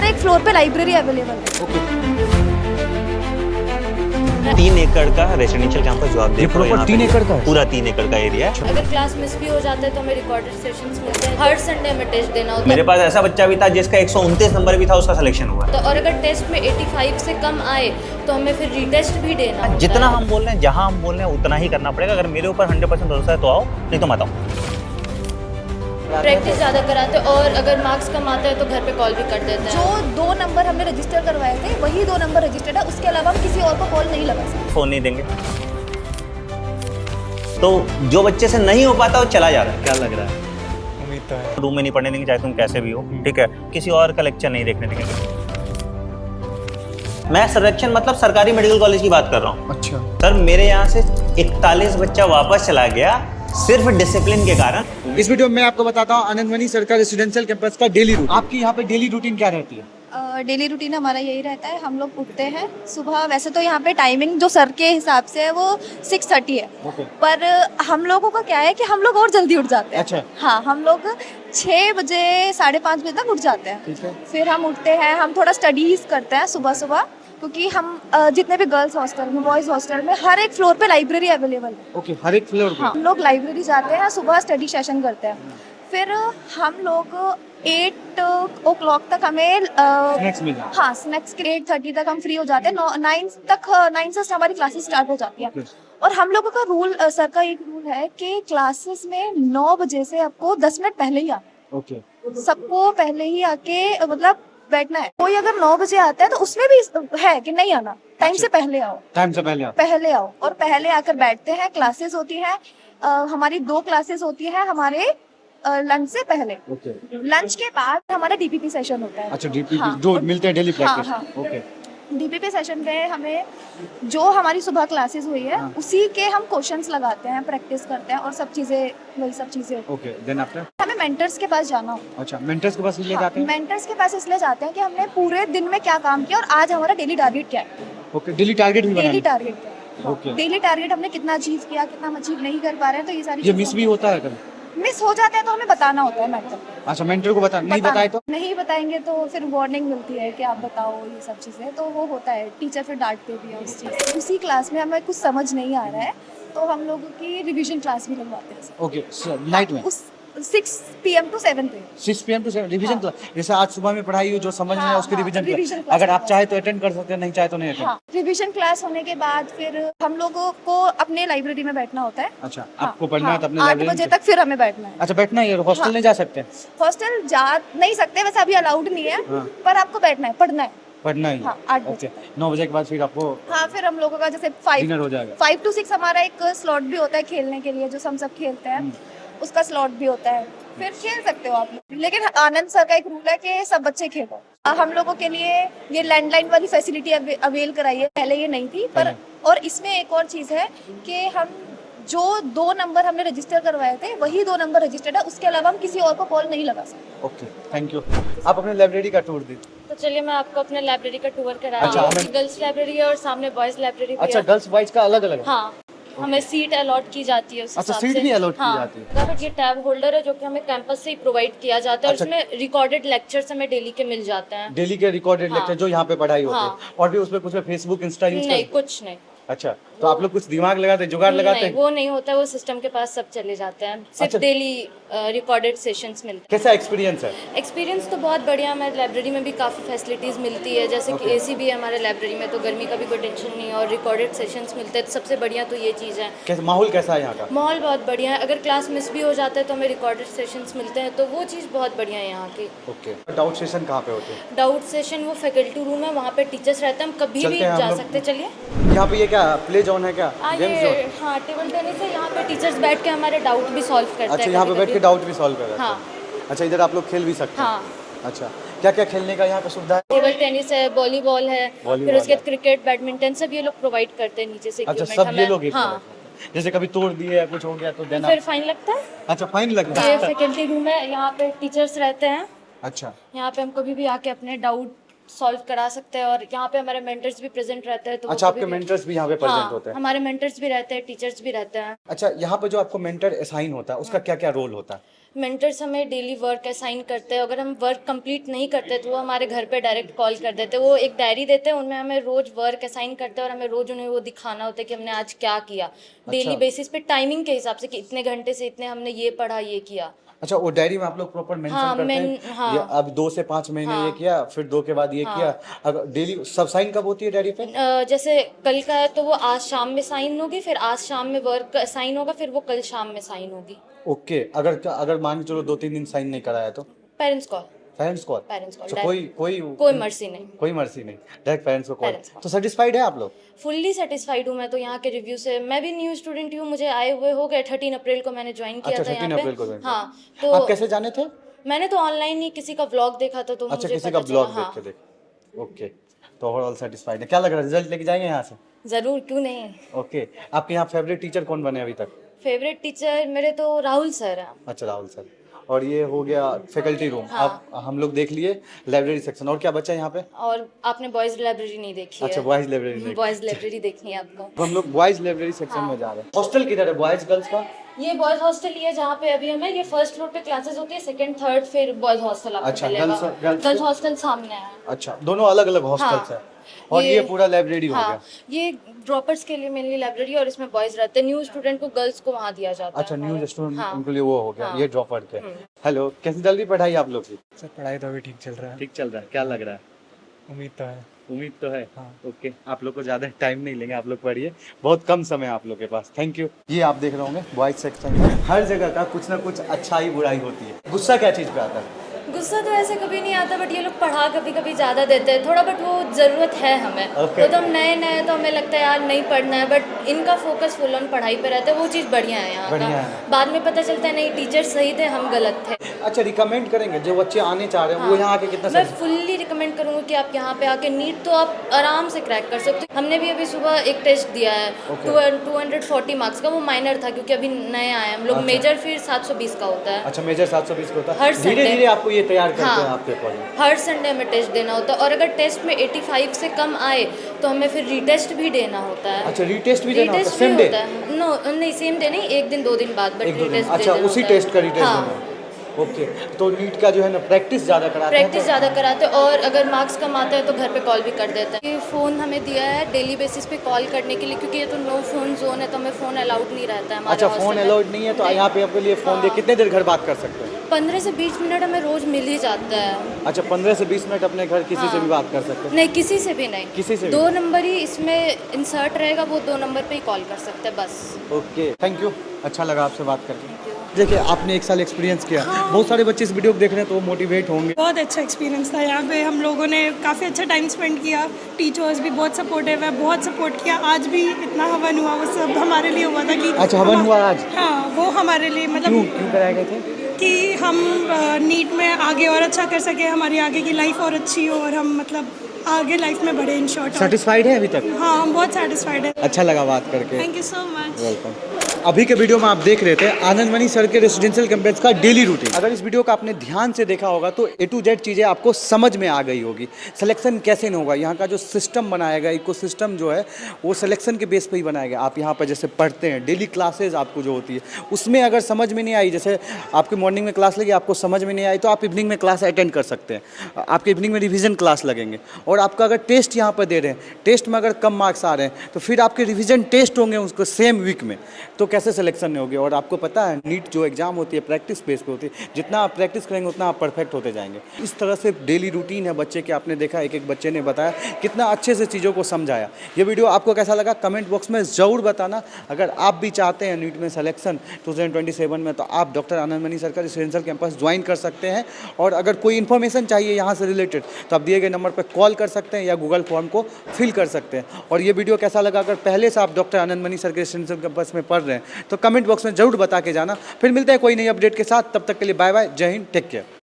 एक फ्लोर पे library available है। ओके 3 एकड़ का रेजिडेंशियल कैंपस जो आप ये देख रहे हो प्रॉपर यहाँ 3 पे, एकड़ का है? पूरा 3 एकड़ का एरिया है। अगर क्लास मिस भी हो जाता है तो हमें रिकॉर्डेड सेशंस मिलते हैं। हर संडे हमें टेस्ट देना होता मेरे है। पास ऐसा बच्चा भी था जिसका 129 नंबर भी था, उसका सिलेक्शन हुआ। तो और अगर टेस्ट में 85 से कम आए तो हमें फिर रीटेस्ट भी देना होता जितना है। हम बोल रहे हैं, जहाँ हम बोल रहे हैं उतना ही करना पड़ेगा। अगर मेरे ऊपर 100% भरोसा है तो आओ, नहीं तो मत आओ। प्रैक्टिस ज़्यादा कराते हैं और अगर मार्क्स कम आते हैं तो घर पे कॉल भी कर देते हैं। जो 2 नंबर हमने रजिस्टर करवाए थे वही 2 नंबर रजिस्टर्ड है, उसके अलावा हम किसी और को कॉल नहीं लगा सकते। फोन नहीं देंगे तो जो बच्चे से नहीं हो पाता वो चला जा रहा है। क्या लग रहा है? उम्मीद तो है। रूम में नहीं पढ़ने देंगे, चाहे तुम कैसे भी हो, ठीक है। किसी और का लेक्चर नहीं देखने देंगे। मैं संरक्षण मतलब सरकारी मेडिकल कॉलेज की बात कर रहा हूँ। अच्छा सर मेरे यहाँ से 41 बच्चा वापस चला गया सिर्फ डिसिप्लिन के कारण। इस वीडियो में मैं आपको बताता हूँ आनंदवनी सरकारी रेसिडेंशियल कैंपस का डेली रूटीन। आपकी यहाँ पे डेली रूटीन क्या रहती है? डेली रूटीन हमारा यही रहता है, हम लोग उठते हैं सुबह। वैसे तो यहाँ पे टाइमिंग जो सर के हिसाब से है वो 6:30 है, ओके। पर हम लोगों का क्या है कि हम लोग और जल्दी उठ जाते हैं। अच्छा। हाँ, हम लोग 6 बजे 5:30 बजे तक उठ जाते हैं। ठीक है। फिर हम उठते हैं, हम थोड़ा स्टडीज करते हैं सुबह सुबह, क्योंकि हम जितने भी गर्ल्स हॉस्टल में, बॉयज हॉस्टल में हर एक फ्लोर पे लाइब्रेरी अवेलेबल है। ओके हर एक फ्लोर पे। हाँ, हम लोग लाइब्रेरी जाते हैं, सुबह स्टडी सेशन करते हैं। फिर हम लोग 8 o'clock तक हमें स्नैक्स मिल जाए। हाँ, स्नैक्स के 8:30 तक हम फ्री हो जाते हैं। 9 से हमारी क्लासेस स्टार्ट हो जाती है। Okay. और हम लोगों का रूल, सर का एक रूल है कि क्लासेस में 9 बजे से आपको 10 मिनट पहले ही आना ओके है। सबको पहले ही आके मतलब बैठना है। कोई अगर 9 बजे आता है तो उसमें भी है कि नहीं आना, टाइम से पहले आओ। टाइम से पहले आओ। पहले आओ और पहले आकर बैठते हैं। क्लासेस होती है, हमारी 2 क्लासेस होती है हमारे लंच से पहले। ओके लंच के बाद हमारा डीपीपी सेशन होता है। अच्छा डीपी हाँ, जो मिलते हैं डेली हाँ, प्रैक्टिस। हाँ। ओके डीपीपी सेशन पे हमें जो हमारी सुबह क्लासेस हुई है हाँ। उसी के हम क्वेश्चंस लगाते हैं, प्रैक्टिस करते हैं और सब चीजें, वही सब चीजें होती ओके देन आफ्टर। हैं। हमें मेंटर्स के पास जाना होता है। अच्छा मेंटर्स के पास ले हाँ, जाते हैं। मेंटर्स के पास इसलिए जाते हैं कि हमने पूरे दिन में क्या काम किया और आज हमारा डेली टारगेट क्या है। ओके डेली टारगेट भी डेली बनाना। टारगेट क्या है। ओके। डेली टारगेट हमने कितना अचीव किया, कितना हम अचीव नहीं कर पा रहे हैं, तो ये सारी ये चीजें मिस भी होता है कभी? मिस हो जाता है तो हमें बताना होता है मेंटर। अच्छा मेंटर को बता नहीं बताए तो? नहीं बताएंगे तो फिर वार्निंग मिलती है कि आप बताओ ये सब चीज़ें, तो वो होता है। टीचर फिर डांटते भी है उस चीज़ से। उसी क्लास में हमें कुछ समझ नहीं आ रहा है तो हम लोगों की रिवीजन क्लास भी लगवाते हैं। ओके नाइट में उस 6 PM to 7 PM। 6 PM to 7 revision class. जैसे आज सुबह में पढ़ाई हुई जो समझ में हाँ, आया उसकी हाँ, रिवीजन रिवीजन क्लास। क्लास अगर आप होता है। चाहे तो अटेंड कर सकते हैं, नहीं चाहे तो नहीं अटेंड। हाँ, रिवीजन क्लास होने के बाद फिर हम लोगों को अपने लाइब्रेरी में बैठना होता है। अच्छा हाँ, आपको पढ़ना है तो अपने 8 लाइब्रेरी बजे में। तक फिर हमें बैठना है। अच्छा बैठना ही है, हॉस्टल हाँ। नहीं जा सकते? हॉस्टल जा नहीं सकते, वैसे अभी अलाउड नहीं है, हाँ। पर आपको बैठना है, पढ़ना है। पढ़ना ही। हाँ, 8 बजे। ओके 9 बजे के बाद फिर आपको हाँ, फिर हम लोगों का जैसे डिनर हो जाएगा। 5 to 6 हमारा एक स्लॉट भी होता है खेलने के लिए, जो हम सब खेलते हैं उसका स्लॉट भी होता है। फिर खेल सकते हो आप लोग, लेकिन आनंद सर का एक रूल है कि सब बच्चे खेलो। हम लोगों के लिए ये लैंडलाइन वाली फैसिलिटी अवेल कराई है, पहले ये नहीं थी। पर और इसमें एक और चीज़ है कि हम जो 2 नंबर हमने रजिस्टर करवाए थे वही 2 नंबर रजिस्टर्ड है, उसके अलावा हम किसी और को कॉल नहीं लगा सकते। Okay thank you. आप अपने लाइब्रेरी का टूर दीजिए। तो चलिए मैं आपको अपने लाइब्रेरी का टूर करा अच्छा, रही हूँ। हमें- गर्ल्स लाइब्रेरी है और सामने बॉयज लाइब्रेरी भी अच्छा है। गर्ल्स बॉयज का अलग अलग है? हाँ, हमें सीट अलॉट की जाती है उस अच्छा, हिसाब सीट से। भी allot की हाँ, जाती है। बट ये टैब होल्डर है जो कि हमें कैंपस से ही प्रोवाइड किया जाता है। अच्छा। और उसमें रिकॉर्डेड लेक्चर्स हमें डेली के मिल जाते हैं। डेली के रिकॉर्डेड हाँ। लेक्चर जो यहाँ पे पढ़ाई होती हाँ। है। और भी उसमें कुछ फेसबुक इंस्टा यूज नहीं, कर? कुछ नहीं। अच्छा तो आप लोग कुछ दिमाग लगाते हैं, जुगाड़ लगाते नहीं, हैं? वो नहीं होता है, वो सिस्टम के पास सब चले जाते हैं। सिर्फ अच्छा। डेली रिकॉर्डेड सेशंस मिलते कैसा एक्सपीरियंस है? हैं। एक्सपीरियंस तो बहुत बढ़िया। हमारे लाइब्रेरी में भी काफ़ी फैसिलिटीज़ मिलती है, जैसे कि Okay. एसी भी है हमारे लाइब्रेरी में, तो गर्मी का भी कोई टेंशन नहीं है। और रिकॉर्डेड सेशंस मिलते हैं, तो सबसे बढ़िया तो ये चीज़ है। कैसा माहौल कैसा है यहाँ का? माहौल बहुत बढ़िया है। अगर क्लास मिस भी हो जाता है तो हमें रिकॉर्डेड सेशंस मिलते हैं, तो वो चीज़ बहुत बढ़िया है यहाँ की। ओके डाउट सेशन कहाँ पे होते हैं? डाउट सेशन वो फैकल्टी रूम है, वहाँ पे टीचर्स रहते हैं, हम कभी चलते भी हैं हम जा लोग। सकते हैं। चलिए। यहाँ पे ये क्या प्ले जोन है क्या? Game zone? ये हाँ, टेबल टेनिस है। यहाँ पे टीचर्स बैठ के हमारे डाउट भी सॉल्व करते हैं। अच्छा यहाँ पे बैठ के कभी-कभी। डाउट भी सॉल्व कर रहे हैं? हाँ। अच्छा इधर आप लोग खेल भी सकते हैं? हाँ, अच्छा क्या क्या खेलने का यहाँ पे सुविधा है? टेबल टेनिस है, वॉलीबॉल है, वॉलीबॉल फिर उसके है। बाद क्रिकेट, बैडमिंटन, सब ये लोग प्रोवाइड करते हैं नीचे से अच्छा equipment सब ये लोग ही हाँ। provide करते हैं। जैसे कभी तोड़ दिए या कुछ हो गया तो देना? फिर फाइन लगता है। अच्छा फाइन लगता ये है? फैकल्टी रूम है, यहाँ पे टीचर्स रहते हैं। अच्छा यहाँ पे हम कभी भी आके अपने डाउट सॉल्व करा सकते हैं। और यहाँ पे हमारे मेंटर्स भी प्रेजेंट रहते हैं, तो वो अच्छा कभी आपके भी- मेंटर्स भी यहाँ पे प्रेजेंट हाँ, होते हैं? हमारे मेंटर्स भी रहते हैं, टीचर्स भी रहते हैं। अच्छा यहाँ पे जो आपको मेंटर असाइन होता है उसका क्या क्या रोल होता है? मेंटर्स हमें डेली वर्क असाइन करते हैं, अगर हम वर्क कंप्लीट नहीं करते तो वो हमारे घर पे डायरेक्ट कॉल कर देते हैं। वो एक डायरी देते हैं, उनमें हमें रोज वर्क असाइन करते हैं और हमें रोज उन्हें वो दिखाना होता है कि हमने आज क्या किया, डेली बेसिस पे टाइमिंग के हिसाब से कि इतने घंटे से इतने हमने ये पढ़ा, ये किया। अच्छा, वो डायरी में आप लोग प्रॉपर मेंशन करते हैं हाँ। ये अब 2 से 5 महीने ये किया, फिर 2 के बाद ये किया। अगर डेली सब साइन कब होती है डायरी पे? जैसे कल का है तो वो आज शाम में साइन होगी, फिर आज शाम में वर्क साइन होगा, फिर वो कल शाम में साइन होगी। ओके, अगर मान के चलो 2-3 दिन साइन नहीं कराया तो parents call. Parents call? Parents call. अच्छा, कोई कोई मर्जी नहीं। कोई मर्जी नहीं, डायरेक्ट पेरेंट्स को कॉल। Parents call। तो सेटिस्फाइड है आप लोग? फुल्ली सेटिस्फाइड हूँ मैं तो यहाँ के रिव्यू से। मैं भी न्यू स्टूडेंट हूँ, मुझे आए हुए हो गए 13 अप्रैल को मैंने ज्वाइन किया अच्छा, था यहाँ 13 पे। अप्रैल को join किया। हाँ, तो आप कैसे जाने थे? मैंने तो ऑनलाइन ही किसी का व्लॉग देखा था तो अच्छा, मुझे किसी का पता ब्लॉग चला। देख के देख। ओके, तो ओवरऑल सेटिस्फाइड है। क्या लग रहा है, रिजल्ट लेके जाएंगे यहाँ से? जरूर, क्यों नहीं। ओके, आपके यहाँ फेवरेट टीचर कौन बने अभी तक? फेवरेट टीचर मेरे तो राहुल सर हैं। अच्छा, राहुल सर। और ये हो गया फैकल्टी रूम। अब हम लोग देख लिए लाइब्रेरी सेक्शन, और क्या बचा है यहाँ पे? और आपने बॉयज लाइब्रेरी नहीं देखी अच्छा, है। बॉयज लाइब्रेरी नहीं। बॉयज लाइब्रेरी देखनी है आपको। तो हम लोग बॉयज लाइब्रेरी सेक्शन में जा रहे हैं। हॉस्टल किधर है बॉयज गर्ल्स का? ये बॉयज हॉस्टल ही है जहाँ पे अभी हमें ये फर्स्ट फ्लोर पे क्लासेस होती है, सेकंड थर्ड फिर बॉयज हॉस्टल आपको अच्छा, मिलेगा। गर्ल्स गर्ल्स हॉस्टल सामने है। अच्छा, दोनों अलग अलग हॉस्टल्स हैं। और ये पूरा लाइब्रेरी हो हाँ, गया। ये ड्रॉपर्स के लिए मेनली लाइब्रेरी और इसमें बॉयज रहते हैं। न्यू स्टूडेंट को गर्ल्स को वहाँ दिया जाता है। अच्छा, न्यू स्टूडेंट हाँ। उनके लिए वो हो गया। ये ड्रॉपर के। हेलो, कैसी चल रही पढ़ाई आप लोग की? सर पढ़ाई तो अभी ठीक चल रहा है। ठीक चल रहा है। क्या लग रहा है? उम्मीद तो है। उम्मीद तो है। हाँ। ओके, आप लोग को ज्यादा टाइम नहीं लेंगे, आप लोग पढ़िए, बहुत कम समय आप लोग के पास। Thank you. ये आप देख रहे होंगे बॉयज सेक्शन में हर जगह का कुछ ना कुछ अच्छाई बुराई होती है। गुस्सा क्या चीज पे आता है? गुस्सा तो ऐसे कभी नहीं आता, बट ये लोग पढ़ा कभी कभी ज़्यादा देते हैं थोड़ा, बट वो ज़रूरत है हमें। Okay। तो हम नए नए तो हमें लगता है यार नहीं पढ़ना है, बट इनका फोकस फुल ऑन पढ़ाई पे रहता है, वो चीज़ बढ़िया है यहाँ बढ़िया का। है। बाद में पता चलता है नहीं टीचर सही थे, हम गलत थे। अच्छा, रिकमेंड करेंगे जो बच्चे आने चाह रहे हैं वो यहाँ आके कितना मैं फुल्ली रिकमेंड करूँगी कि आप यहाँ पे आके नीट तो आप आराम से क्रैक कर सकते हो। हमने भी अभी सुबह एक टेस्ट दिया है 240 मार्क्स का, वो माइनर था क्योंकि अभी नए आए हम लोग। अच्छा। मेजर फिर 720 का होता है। अच्छा, मेजर 720 का होता है। हर धीरे Sunday। धीरे आपको ये तैयार करते हाँ। हैं आपके अकॉर्डिंग। हर संडे हमें टेस्ट देना होता है और अगर टेस्ट में 85 से कम आए तो हमें फिर रीटेस्ट भी देना होता है। अच्छा, रीटेस्ट भी देना होता है रीटेस्ट सेम भी डे? होता है। नो नहीं, सेम डे नहीं, एक दिन 2 दिन बाद, बट 1-2 दिन। रीटेस्ट अच्छा, उसी टेस्ट का रीटेस्ट हाँ। देना है। ओके, तो नीट का जो है ना प्रैक्टिस ज़्यादा कराते हैं। प्रैक्टिस ज़्यादा कराते हैं और अगर मार्क्स कम आते हैं तो घर पे कॉल भी कर देते हैं। ये फ़ोन हमें दिया है डेली बेसिस पे कॉल करने के लिए, क्योंकि ये तो नो फोन जोन है तो हमें फ़ोन अलाउड नहीं रहता है हमारे अच्छा, hostel फोन में। अलाउड नहीं है तो यहाँ पे आपके लिए फोन दे कितने देर घर बात कर सकते हैं? 15 से 20 मिनट हमें रोज़ मिल ही जाता है। अच्छा, 15 से 20 मिनट अपने घर किसी से भी बात कर सकते हैं? नहीं, किसी से भी नहीं। किसी से भी? 2 नंबर ही इसमें इंसर्ट रहेगा, वो 2 नंबर पे ही कॉल कर सकते हैं बस। Okay, thank you. अच्छा लगा आपसे बात करके। देखिए, आपने 1 साल एक्सपीरियंस किया। बहुत सारे बच्चे इस वीडियो को देख रहे हैं तो वो मोटिवेट होंगे। बहुत अच्छा एक्सपीरियंस था यहाँ पे। हम लोगों ने काफ़ी अच्छा टाइम स्पेंड किया। टीचर्स भी बहुत सपोर्टिव है, बहुत सपोर्ट किया। आज भी इतना हवन हुआ, वो सब हमारे लिए हुआ था कि अच्छा, हवन हुआ आज? हाँ, वो हमारे लिए मतलब क्यों कराए गए थे? कि हम नीट में आगे और अच्छा कर सके, हमारी आगे की लाइफ और अच्छी हो और हम मतलब आगे लाइफ में बढ़े इन शॉर्ट। सेटिस्फाइड है अभी तक? हाँ, हम बहुत सेटिस्फाइड है। अच्छा लगा बात करके। Thank you so much. Welcome. अभी के वीडियो में आप देख रहे थे आनंदमणि सर के रेसिडेंशियल कैंपस का डेली रूटीन। अगर इस वीडियो का आपने ध्यान से देखा होगा तो A to Z चीज़ें आपको समझ में आ गई होगी। सिलेक्शन कैसे होगा, यहाँ का जो सिस्टम बनाया गया, इकोसिस्टम जो है वो सिलेक्शन के बेस पे ही बनाया गया। आप यहाँ पर जैसे पढ़ते हैं, डेली क्लासेज आपको जो होती है उसमें अगर समझ में नहीं आई, जैसे आपकी मॉर्निंग में क्लास लगी आपको समझ में नहीं आई तो आप इवनिंग में क्लास अटेंड कर सकते हैं। आपके इवनिंग में रिवीजन क्लास लगेंगे। और आपका अगर टेस्ट यहाँ पर दे रहे हैं, टेस्ट में अगर कम मार्क्स आ रहे हैं तो फिर आपके रिवीजन टेस्ट होंगे उसको सेम वीक में, तो कैसे सिलेक्शन होगी। और आपको पता है नीट जो एग्जाम होती है प्रैक्टिस बेस पे होती है, जितना आप प्रैक्टिस करेंगे उतना आप परफेक्ट होते जाएंगे। इस तरह से डेली रूटीन है बच्चे के। आपने देखा एक एक बच्चे ने बताया कितना अच्छे से चीज़ों को समझाया। ये वीडियो आपको कैसा लगा कमेंट बॉक्स में ज़रूर बताना। अगर आप भी चाहते हैं नीट में सिलेक्शन 2027 में तो आप डॉक्टर आनंदमणि सर का रेसिडेंशियल कैंपस ज्वाइन कर सकते हैं। और अगर कोई इन्फॉर्मेशन चाहिए यहाँ से रिलेटेड तो आप दिए गए नंबर पर कॉल कर सकते हैं या गूगल फॉर्म को फिल कर सकते हैं। और ये वीडियो कैसा लगा, अगर पहले से आप डॉक्टर आनंदमणि सर के रेसिडेंशियल कैंपस में पढ़ रहे हैं तो कमेंट बॉक्स में जरूर बता के जाना। फिर मिलते हैं कोई नई अपडेट के साथ, तब तक के लिए बाय बाय, जय हिंद, टेक केयर।